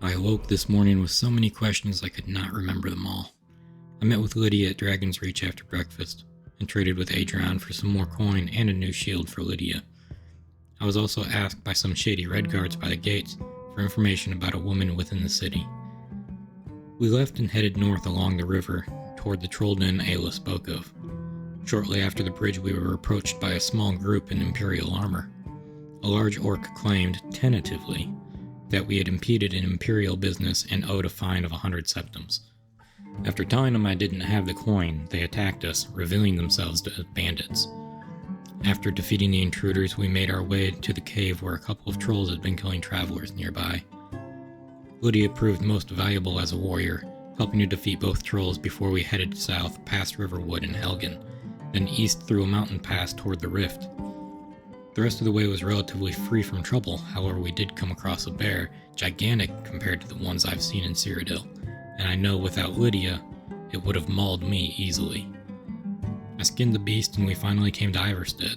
I awoke this morning with so many questions I could not remember them all. I met with Lydia at Dragon's Reach after breakfast, and traded with Adrian for some more coin and a new shield for Lydia. I was also asked by some shady red guards by the gates for information about a woman within the city. We left and headed north along the river, toward the Trollden Ayla spoke of. Shortly after the bridge we were approached by a small group in Imperial armor. A large orc claimed, tentatively, that we had impeded an Imperial business and owed a fine of 100 septims. After telling them I didn't have the coin, they attacked us, revealing themselves as bandits. After defeating the intruders, we made our way to the cave where a couple of trolls had been killing travelers nearby. Lydia proved most valuable as a warrior, helping to defeat both trolls before we headed south past Riverwood and Helgen, then east through a mountain pass toward the Rift. The rest of the way was relatively free from trouble, however we did come across a bear, gigantic compared to the ones I've seen in Cyrodiil, and I know without Lydia, it would have mauled me easily. I skinned the beast and we finally came to Iverstead.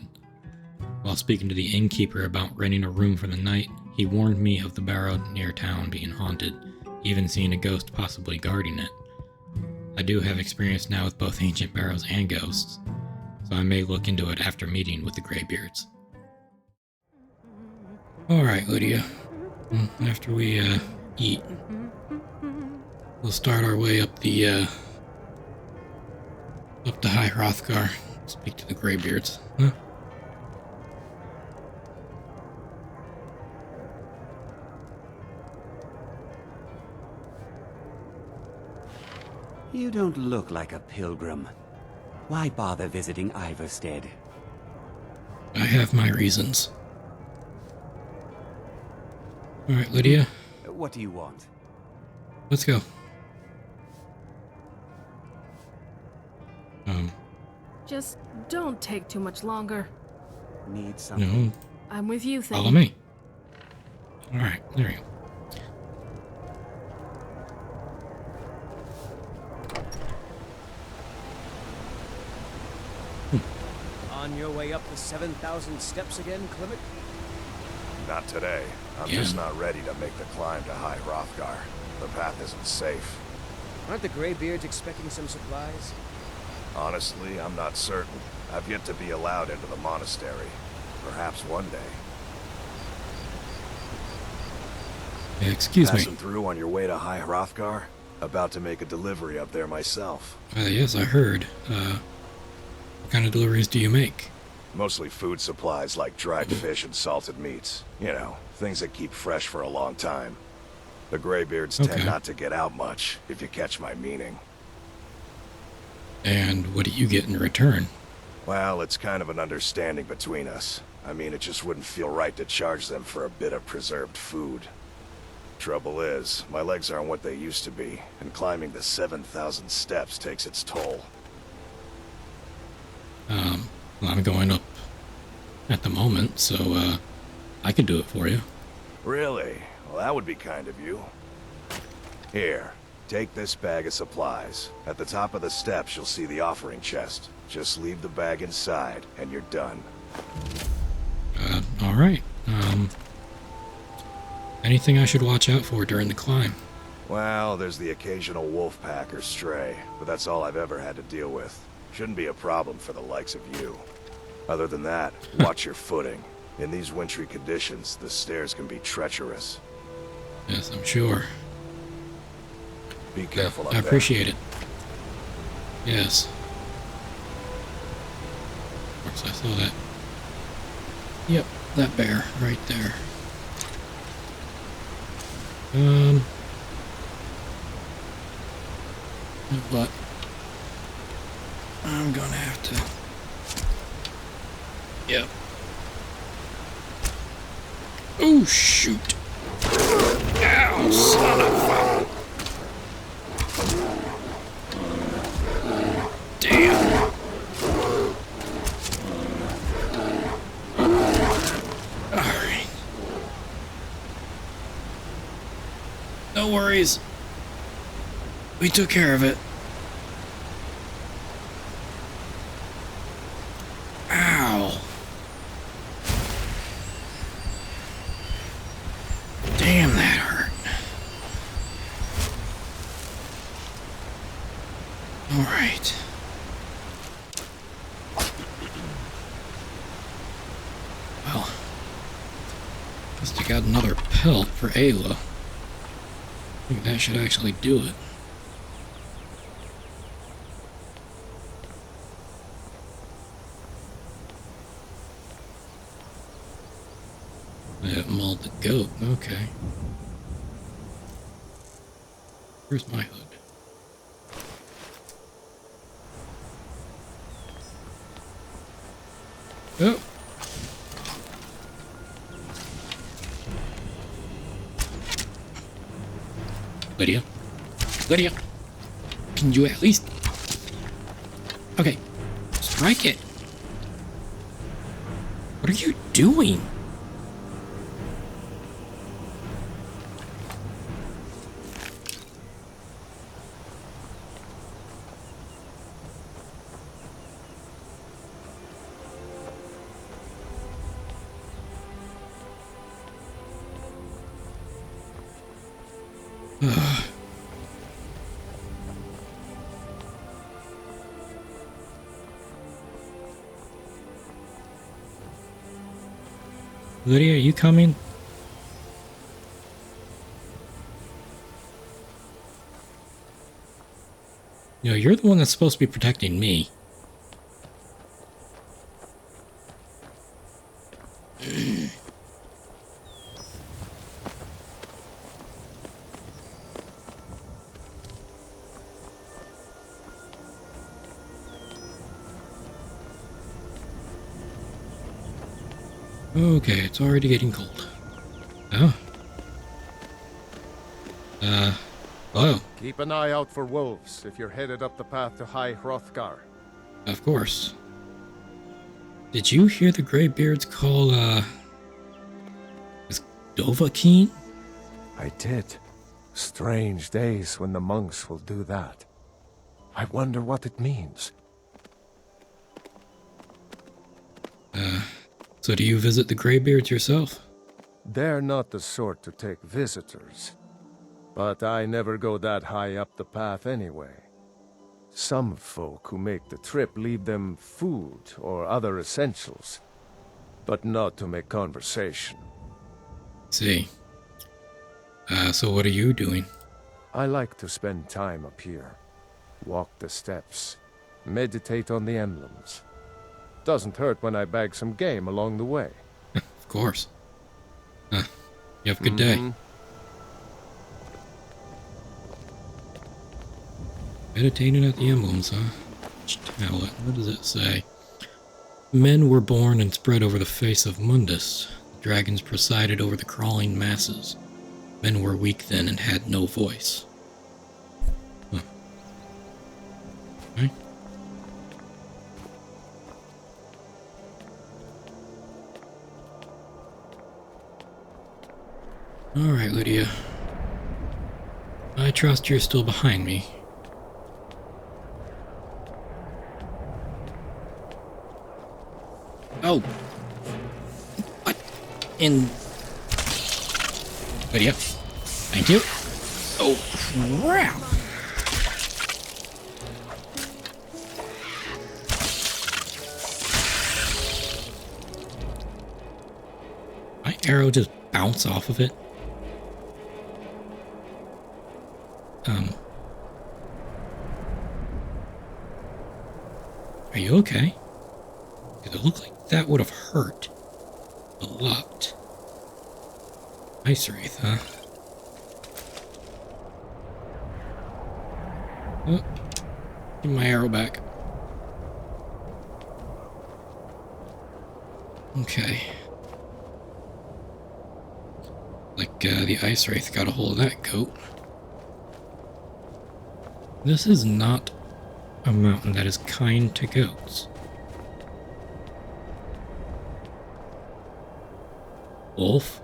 While speaking to the innkeeper about renting a room for the night, he warned me of the barrow near town being haunted, even seeing a ghost possibly guarding it. I do have experience now with both ancient barrows and ghosts, so I may look into it after meeting with the Greybeards. Alright, Lydia. After we, eat, we'll start our way up the, up to High Hrothgar. Speak to the Greybeards. Huh? You don't look like a pilgrim. Why bother visiting Iverstead? I have my reasons. Alright, Lydia. What do you want? Let's go. Just don't take too much longer. Need something? No, I'm with you, follow Thane. me. Alright, there you go. On your way up the 7,000 steps again, Clement? Not today. I'm just not ready to make the climb to High Hrothgar. The path isn't safe. Aren't the Greybeards expecting some supplies? Honestly, I'm not certain. I've yet to be allowed into the monastery. Perhaps one day. Excuse me. Passing through on your way to High Hrothgar? About to make a delivery up there myself. Yes, I heard. What kind of deliveries do you make? Mostly food supplies like dried fish and salted meats. You know, things that keep fresh for a long time. The Greybeards tend not to get out much, if you catch my meaning. And what do you get in return? Well, it's kind of an understanding between us. I mean, it just wouldn't feel right to charge them for a bit of preserved food. Trouble is, my legs aren't what they used to be, and climbing the 7,000 steps takes its toll. Well, I'm going up at the moment, so, I could do it for you. Really? Well, that would be kind of you. Here, take this bag of supplies. At the top of the steps, you'll see the offering chest. Just leave the bag inside, and you're done. Alright. Anything I should watch out for during the climb? Well, there's the occasional wolf pack or stray, but that's all I've ever had to deal with. Shouldn't be a problem for the likes of you. Other than that, watch your footing. In these wintry conditions, the stairs can be treacherous. Yes, I'm sure. Be careful up I there. appreciate it. Yes. Of course, I saw that. Yep, that bear right there. But I'm gonna have to. Yep. Oh shoot! Ow, son of a! Damn! Alright. No worries. We took care of it. Ow. Damn, that hurt. Alright. Well, guess I got another pelt for Ayla. I think that should actually do it. Yeah, mauled the goat, okay. Where's my hood? Oh! Lydia? Lydia! Can you at least... Okay. Strike it! What are you doing? Lydia, are you coming? You know, you're the one that's supposed to be protecting me. Okay, it's already getting cold. Oh. Hello. Keep an eye out for wolves if you're headed up the path to High Hrothgar. Of course. Did you hear the Greybeards call, is Dovahkiin? I did. Strange days when the monks will do that. I wonder what it means. So do you visit the Greybeards yourself? They're not the sort to take visitors. But I never go that high up the path anyway. Some folk who make the trip leave them food or other essentials, but not to make conversation. See. So what are you doing? I like to spend time up here. Walk the steps, meditate on the emblems. Doesn't hurt when I bag some game along the way. Of course. You have a good day. Meditating at the emblems, huh? Tablet. What does it say? Men were born and spread over the face of Mundus. Dragons presided over the crawling masses. Men were weak then and had no voice. Huh. Okay. Alright, Lydia. I trust you're still behind me. Oh! What in... Lydia? Thank you. Oh, crap! My arrow just bounced off of it. Are you okay? Because it looked like that would have hurt a lot. Ice Wraith, huh? Oh, give my arrow back. Okay. Like, the Ice Wraith got a hold of that goat. This is not a mountain that is kind to goats. Wolf?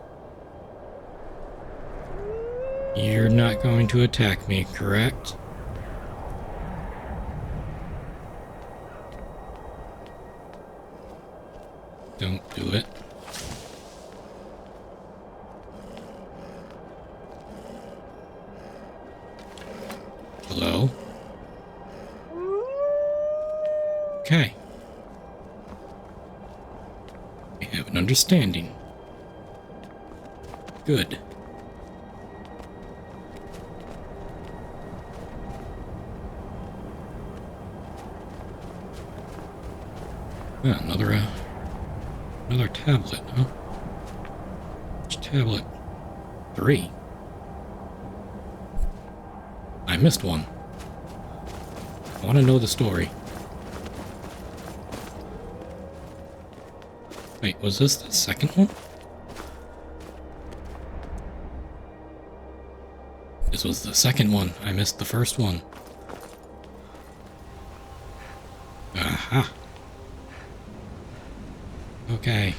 You're not going to attack me, correct? Don't do it. Hello? Okay. We have an understanding. Good. Yeah, another tablet, huh? Which tablet? 3. I missed one. I want to know the story. Wait, was this the second one? This was the second one. I missed the first one. Aha. Okay.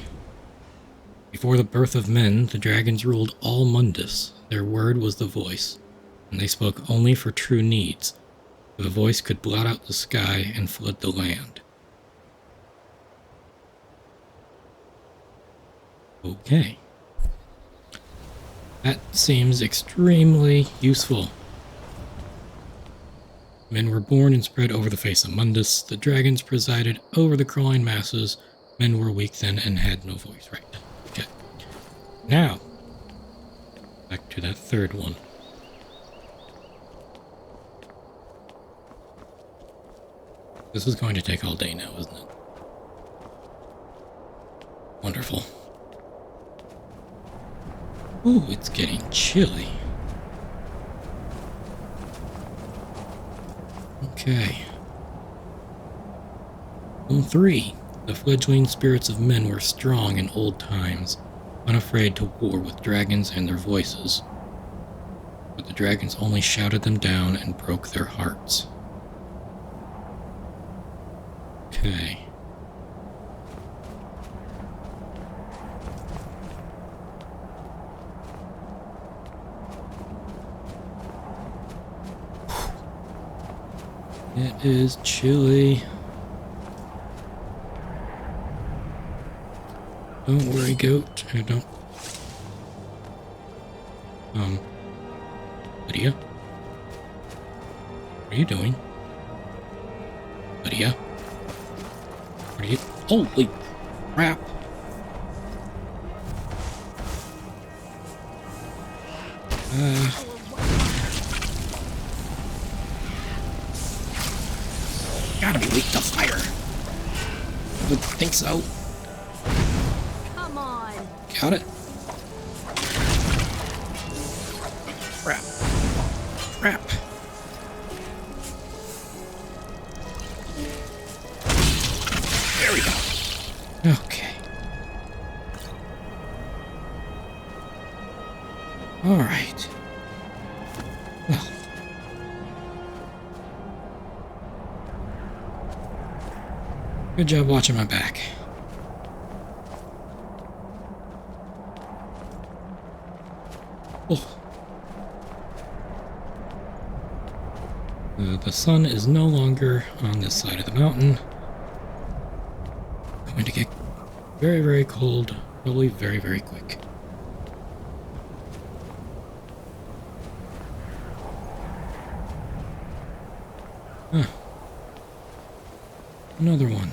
Before the birth of men, the dragons ruled all Mundus. Their word was the voice, and they spoke only for true needs. For the voice could blot out the sky and flood the land. Okay. That seems extremely useful. Men were born and spread over the face of Mundus. The dragons presided over the crawling masses. Men were weak then and had no voice. Right. Okay. Now, back to that third one. This is going to take all day now, isn't it? Wonderful. Ooh, it's getting chilly. Okay. 3. The fledgling spirits of men were strong in old times, unafraid to war with dragons and their voices. But the dragons only shouted them down and broke their hearts. Okay. It is chilly. Don't worry, goat. I don't. Lydia? What are you doing? Lydia? What are you? Holy crap! Gotta be weak to fire. Would think so. Come on. Got it. Crap. Crap. There we go. Okay. All right. Well. Good job watching my back. Oh. The sun is no longer on this side of the mountain. Going to get very, very cold, probably very, very quick. Huh. Another one.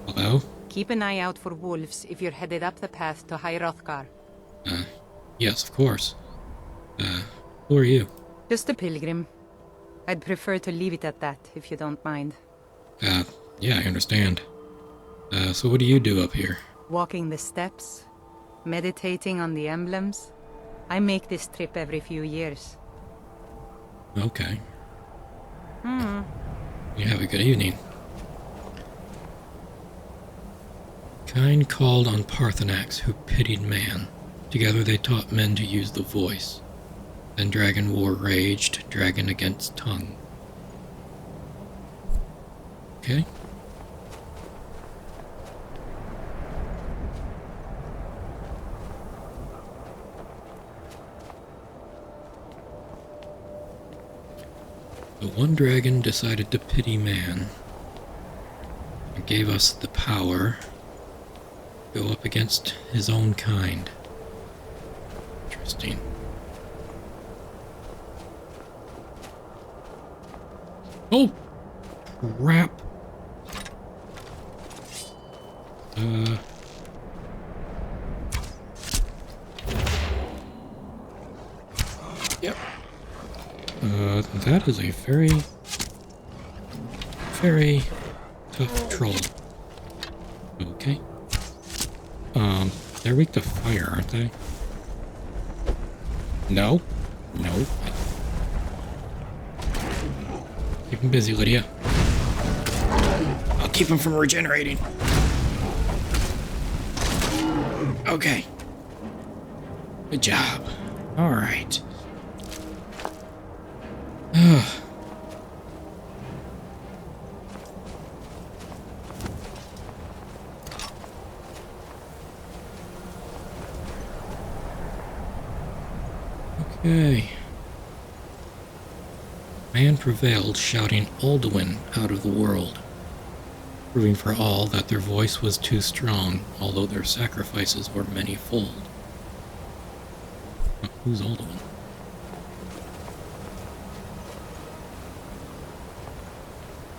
Hello? Keep an eye out for wolves if you're headed up the path to High Hrothgar. Yes, of course. Who are you? Just a pilgrim. I'd prefer to leave it at that, if you don't mind. Yeah, I understand. So what do you do up here? Walking the steps, meditating on the emblems. I make this trip every few years. Okay. You have a good evening. Kine called on Parthenax, who pitied man. Together they taught men to use the voice. Then dragon war raged, dragon against tongue. Okay. The one dragon decided to pity man and gave us the power to go up against his own kind. Interesting. Oh! Crap. Yep. That is a very, very tough troll. Okay. They're weak to fire, aren't they? No. No. Keep him busy, Lydia. I'll keep him from regenerating. Okay. Good job. All right. Okay. Man prevailed, shouting Alduin out of the world, proving for all that their voice was too strong, although their sacrifices were many-fold. Who's Alduin?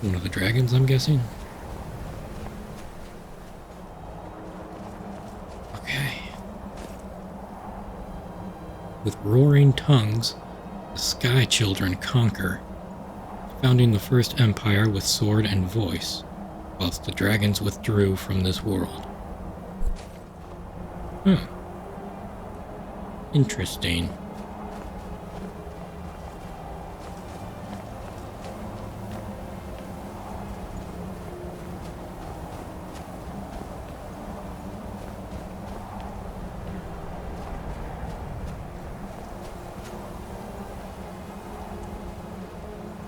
One of the dragons, I'm guessing? Okay. With roaring tongues, the Sky Children conquer, founding the first empire with sword and voice, whilst the dragons withdrew from this world. Interesting.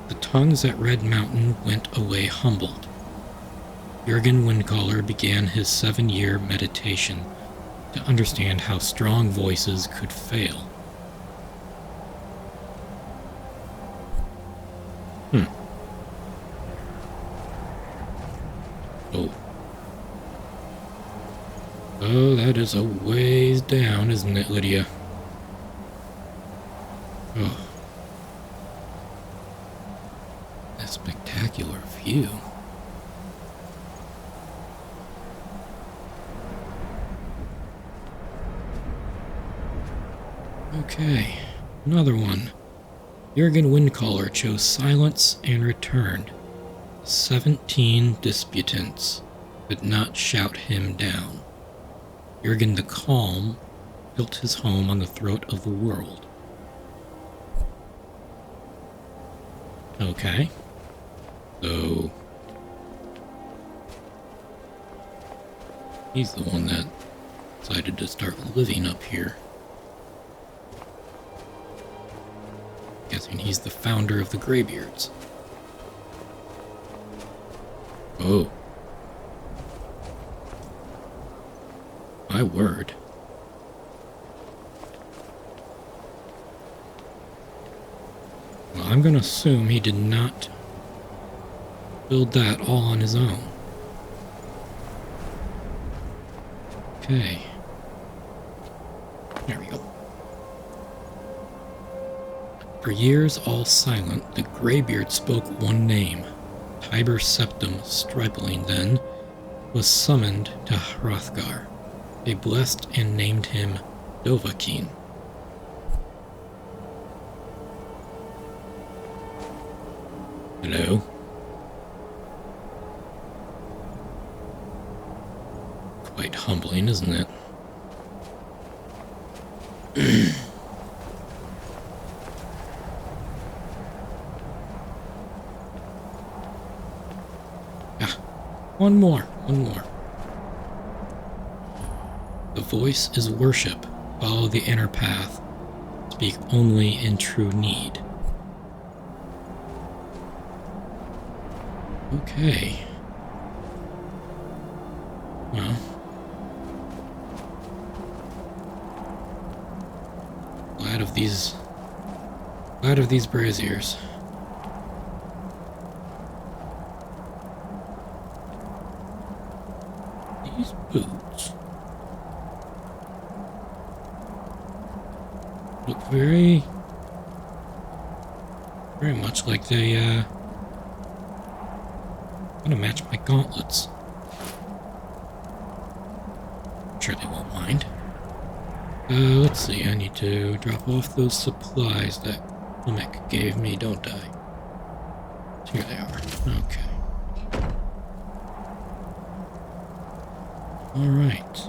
The tongues at Red Mountain went away humbled. Jurgen Windcaller began his 7-year meditation to understand how strong voices could fail. Oh. Oh, that is a ways down, isn't it, Lydia? Oh. A spectacular view. Okay, another one. Jurgen Windcaller chose silence and returned. 17 disputants could not shout him down. Jurgen the Calm built his home on the throat of the world. Okay. So he's the one that decided to start living up here. Guessing he's the founder of the Greybeards. Oh. My word. Well, I'm gonna assume he did not build that all on his own. Okay. There we go. For years all silent, the Greybeards spoke one name. Tiber Septim, stripling then, was summoned to Hrothgar. They blessed and named him Dovahkiin. Hello? Quite humbling, isn't it? One more. The voice is worship. Follow the inner path. Speak only in true need. Okay. Well. Glad of these braziers. These boots look very much like they I'm gonna match my gauntlets. I'm sure they won't mind. Let's see, I need to drop off those supplies that Limek gave me, don't I? Here they are. Okay. Alright.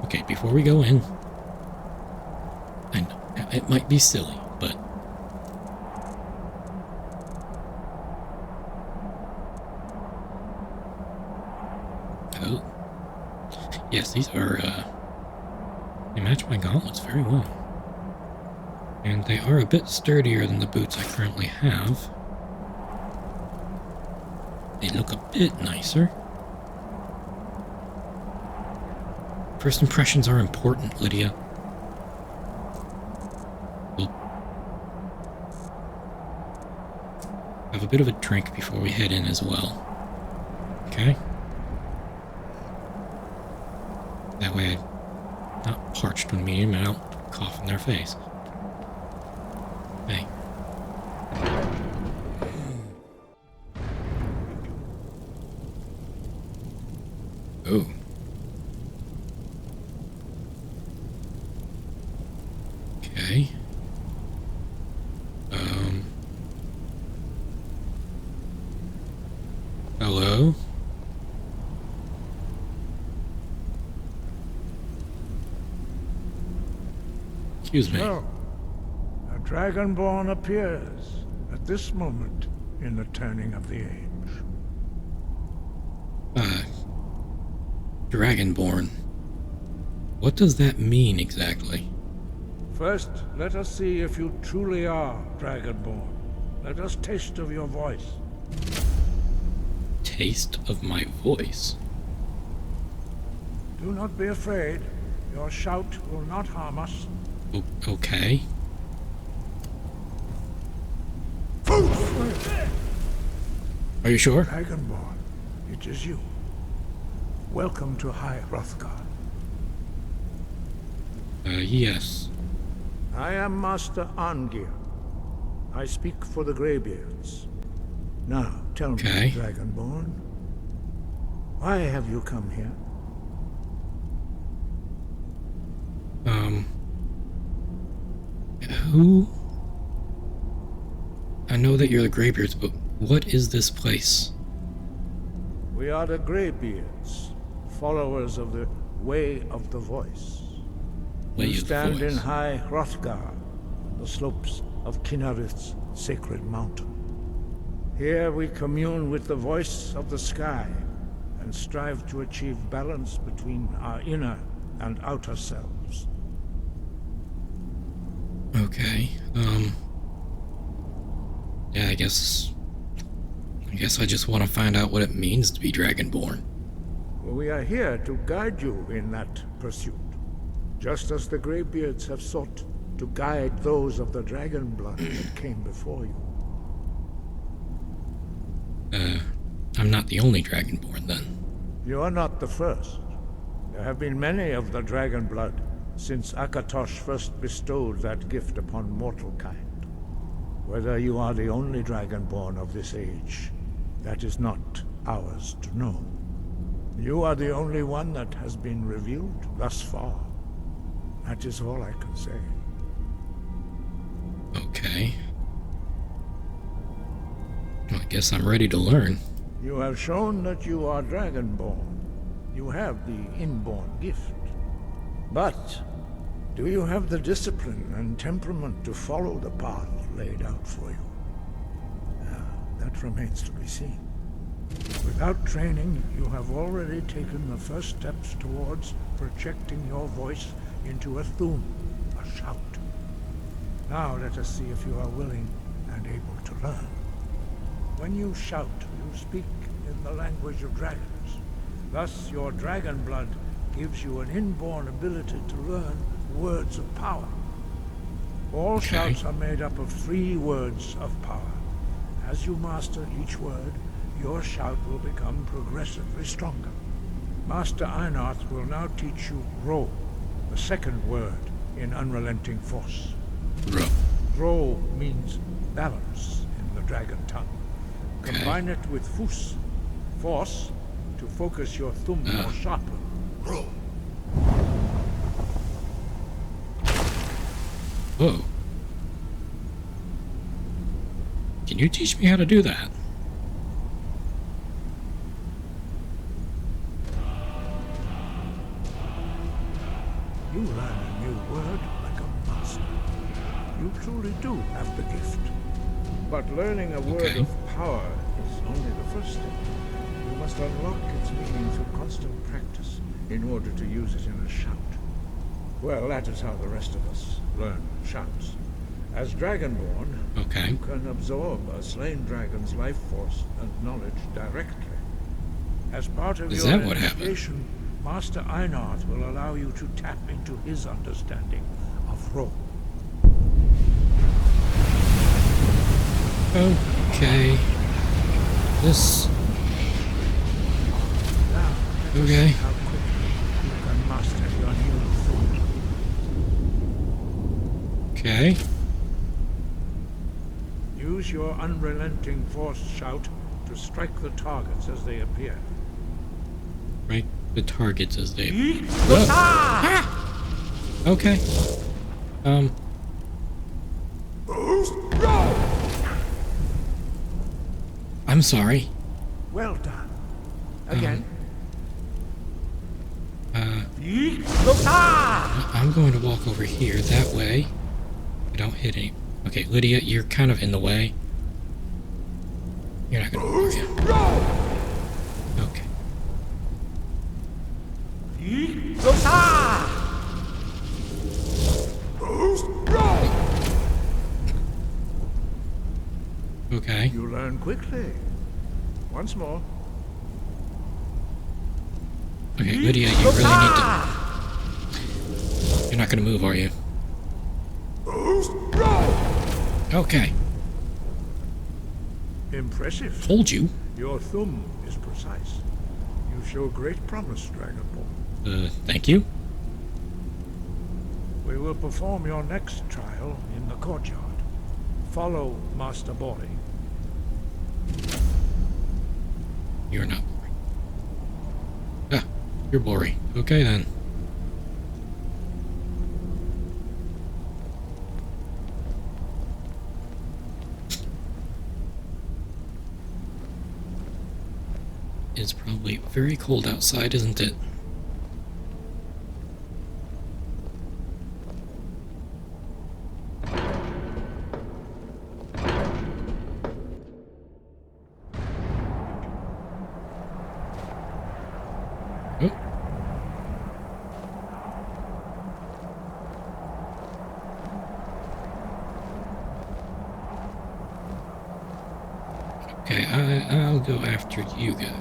Okay, before we go in, I know it might be silly, but oh. Yes, these are, they match my gauntlets very well. And they are a bit sturdier than the boots I currently have. They look a bit nicer. First impressions are important, Lydia. We'll have a bit of a drink before we head in as well. Okay? That way I'm not parched when meeting them and I don't cough in their face. Hey. Oh. Okay. Hello? Excuse me. So, a Dragonborn appears at this moment in the turning of the age. Dragonborn. What does that mean exactly? First, let us see if you truly are Dragonborn. Let us taste of your voice. Taste of my voice? Do not be afraid. Your shout will not harm us. Okay. Are you sure? Dragonborn, it is you. Welcome to High Hrothgar. Yes. I am Master Arngir. I speak for the Greybeards. Now, tell me, Dragonborn, why have you come here? Who? I know that you're the Greybeards, but what is this place? We are the Greybeards, followers of the Way of the Voice. We stand in High Hrothgar, on the slopes of Kinarith's sacred mountain. Here we commune with the voice of the sky and strive to achieve balance between our inner and outer selves. Okay, yeah, I guess I just want to find out what it means to be Dragonborn. We are here to guide you in that pursuit, just as the Greybeards have sought to guide those of the dragon blood that came before you. I'm not the only Dragonborn, then. You are not the first. There have been many of the dragon blood since Akatosh first bestowed that gift upon mortal kind. Whether you are the only Dragonborn of this age, that is not ours to know. You are the only one that has been revealed thus far. That is all I can say. Okay. Well, I guess I'm ready to learn. You have shown that you are Dragonborn. You have the inborn gift. But do you have the discipline and temperament to follow the path laid out for you? That remains to be seen. Without training, you have already taken the first steps towards projecting your voice into a thum, a shout. Now let us see if you are willing and able to learn. When you shout, you speak in the language of dragons. Thus, your dragon blood gives you an inborn ability to learn words of power. All shouts are made up of 3 words of power. As you master each word, your shout will become progressively stronger. Master Einarth will now teach you Ro, the second word in Unrelenting Force. Ro. Ro means balance in the dragon tongue. Combine it with force, to focus your thumb more sharply. Whoa. Can you teach me how to do that? You learn a new word like a master. You truly do have the gift. But learning a word Okay. of power is only the first step. You must unlock its meaning through constant practice in order to use it in a shout. Well, that is how the rest of us learn shouts. As Dragonborn, Okay. you can absorb a slain dragon's life force and knowledge directly. As part of Is your that what happened? initiation, Master Einard will allow you to tap into his understanding of Ro. Okay. This. Now, let us Okay. see how quickly you can master your new thought. Okay. Use your unrelenting force shout to strike the targets as they appear. Right. The targets as they. Whoa. Ah! Okay. I'm sorry. Well done. Again. I'm going to walk over here that way. I don't hit any. Okay, Lydia, you're kind of in the way. You're not gonna work it. Okay. Okay. You learn quickly. Once more. Okay, Lydia, you really need to. You're not gonna move, are you? Okay. Impressive. Told you. Your thumb is precise. You show great promise, Dragonborn. Thank you. We will perform your next trial in the courtyard. Follow Master Bori. You're not boring. Ah, you're boring. Okay then. It's probably very cold outside, isn't it? Oh. Okay, I'll go after you guys.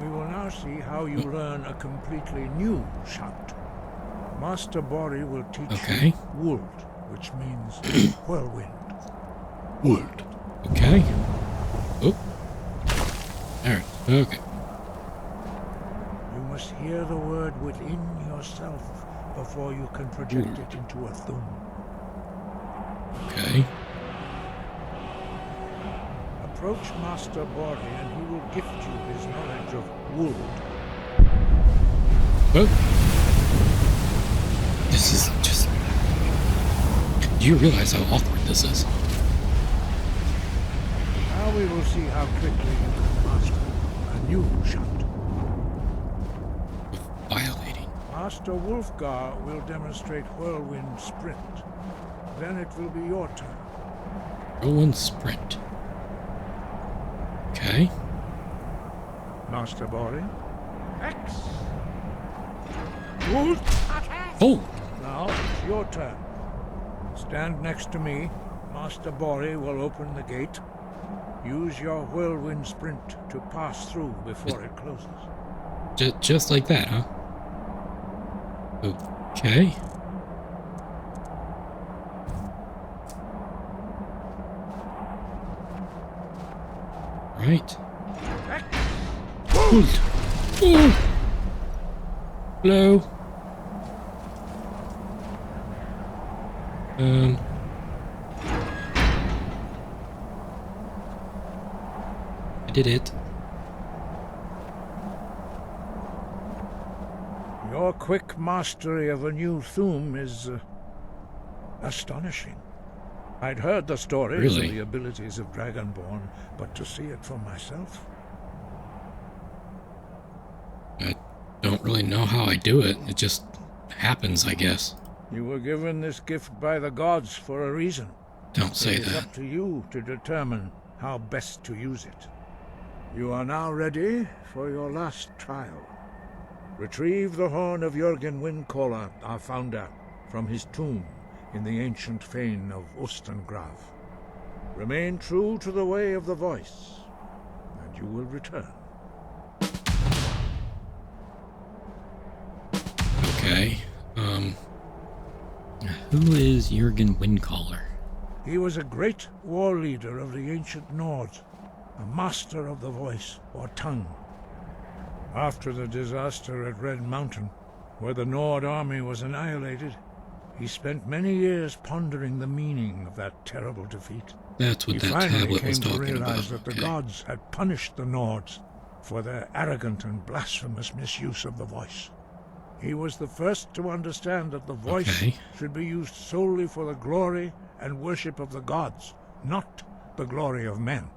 We will now see how you learn a completely new shout. Master Bori will teach Okay. you Wold, which means whirlwind. Wood. Okay. Oh. Alright, okay. You must hear the word within yourself before you can project Wold. it into a thum. Okay. Approach Master Bori and he will gift you his knowledge of Wold. Oh. This is just... Do you realize how awkward this is? Now we will see how quickly you can master a new shout. Violating. Master Wolfgar will demonstrate Whirlwind Sprint. Then it will be your turn. Roll and sprint. Okay. Master Bori. X. Wold. Oh! Now it's your turn. Stand next to me. Master Bori will open the gate. Use your Whirlwind Sprint to pass through before it closes. Just like that, huh? Okay. Right. Wold. Hello? I did it. Your quick mastery of a new Thum is astonishing. I'd heard the stories Really? of the abilities of Dragonborn, but to see it for myself... I don't really know how I do it. It just happens, I guess. You were given this gift by the gods for a reason. Don't say It is that. up to you to determine how best to use it. You are now ready for your last trial. Retrieve the horn of Jürgen Windcaller, our founder, from his tomb in the ancient fane of Ostengrav. Remain true to the way of the voice, and you will return. Okay. Who is Jürgen Windcaller? He was a great war leader of the ancient Nords, a master of the voice, or tongue. After the disaster at Red Mountain, where the Nord army was annihilated, he spent many years pondering the meaning of that terrible defeat. That's what He that finally tablet came was to talking realize about. that the gods had punished the Nords for their arrogant and blasphemous misuse of the voice. He was the first to understand that the voice should be used solely for the glory and worship of the gods, not the glory of men.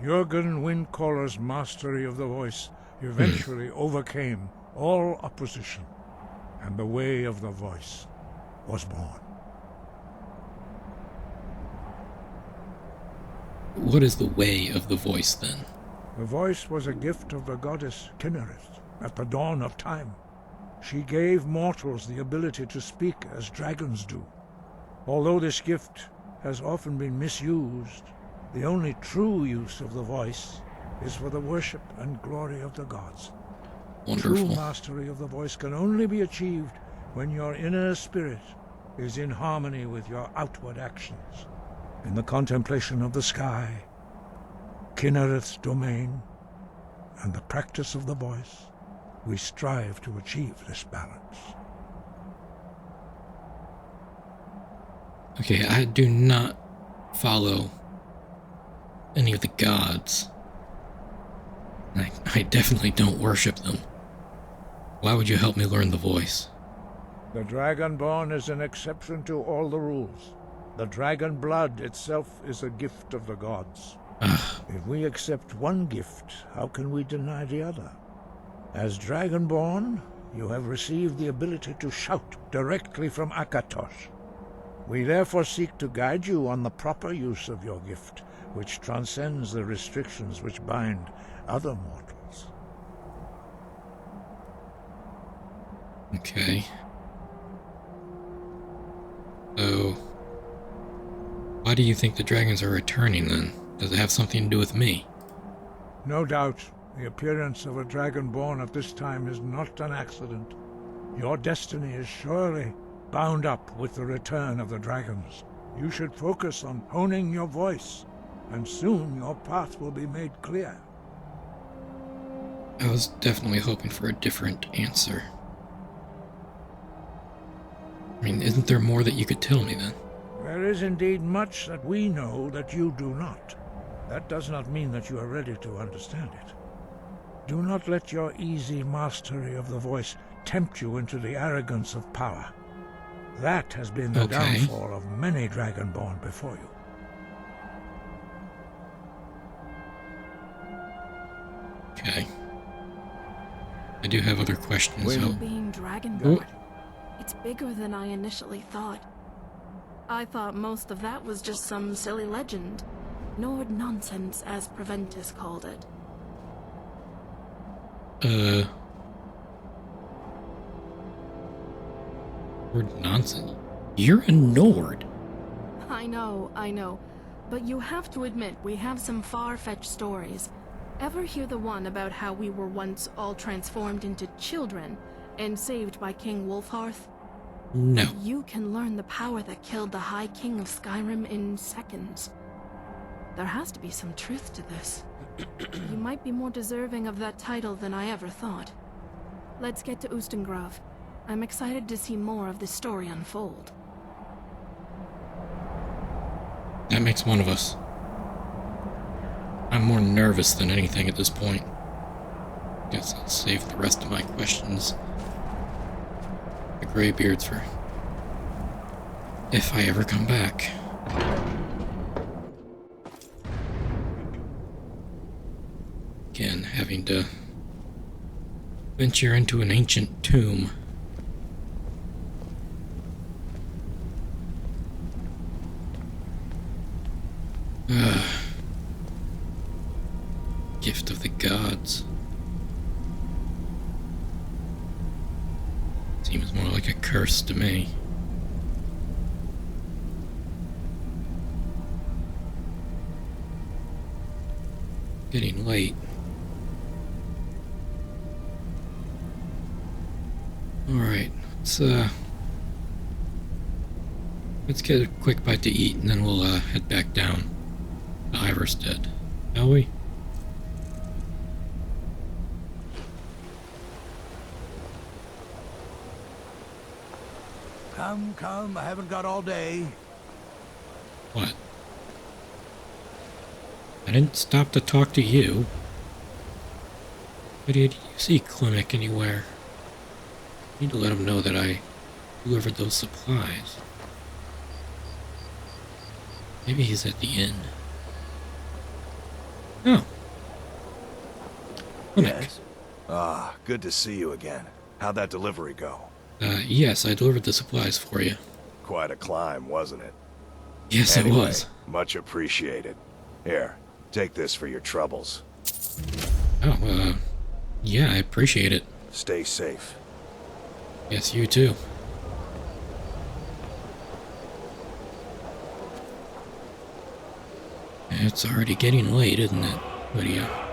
Jürgen Windcaller's mastery of the voice eventually overcame all opposition, and the way of the voice was born. What is the way of the voice, then? The voice was a gift of the goddess Kinnereth at the dawn of time. She gave mortals the ability to speak as dragons do. Although this gift has often been misused, the only true use of the voice is for the worship and glory of the gods. Wonderful. True mastery of the voice can only be achieved when your inner spirit is in harmony with your outward actions. In the contemplation of the sky, Kinnereth's domain, and the practice of the voice, we strive to achieve this balance. Okay, I do not follow any of the gods. I definitely don't worship them. Why would you help me learn the voice? The Dragonborn is an exception to all the rules. The dragon blood itself is a gift of the gods. If we accept one gift, how can we deny the other? As Dragonborn, you have received the ability to shout directly from Akatosh. We therefore seek to guide you on the proper use of your gift, which transcends the restrictions which bind other mortals. Okay. So, why do you think the dragons are returning then? Does it have something to do with me? No doubt, the appearance of a Dragonborn at this time is not an accident. Your destiny is surely bound up with the return of the dragons. You should focus on honing your voice, and soon your path will be made clear. I was definitely hoping for a different answer. I mean, isn't there more that you could tell me then? There is indeed much that we know that you do not. That does not mean that you are ready to understand it. Do not let your easy mastery of the voice tempt you into the arrogance of power. That has been the downfall of many Dragonborn before you. Okay. I do have other questions, so... Being Dragonborn. It's bigger than I initially thought. I thought most of that was just some silly legend. Nord nonsense, as Preventus called it. Nord nonsense? You're a Nord! I know. But you have to admit, we have some far-fetched stories. Ever hear the one about how we were once all transformed into children and saved by King Wolfhearth? No. You can learn the power that killed the High King of Skyrim in seconds. There has to be some truth to this. You might be more deserving of that title than I ever thought. Let's get to Ustengrove. I'm excited to see more of this story unfold. That makes one of us. I'm more nervous than anything at this point. Guess I'll save the rest of my questions. The Greybeards for if I ever come back. Again, having to venture into an ancient tomb. Gift of the gods. Seems more like a curse to me. Getting late. Alright, let's get a quick bite to eat and then we'll head back down to Iverstead, shall we? Come, I haven't got all day. What? I didn't stop to talk to you. But did you see Klimek anywhere? I need to let him know that I delivered those supplies. Maybe he's at the inn. Oh. Klimek. Yes? Ah, good to see you again. How'd that delivery go? Yes, I delivered the supplies for you. Quite a climb, wasn't it? Yes, Anyway, it was. Much appreciated. Here, take this for your troubles. Oh, yeah, I appreciate it. Stay safe. Yes, you too. It's already getting late, isn't it, Lydia?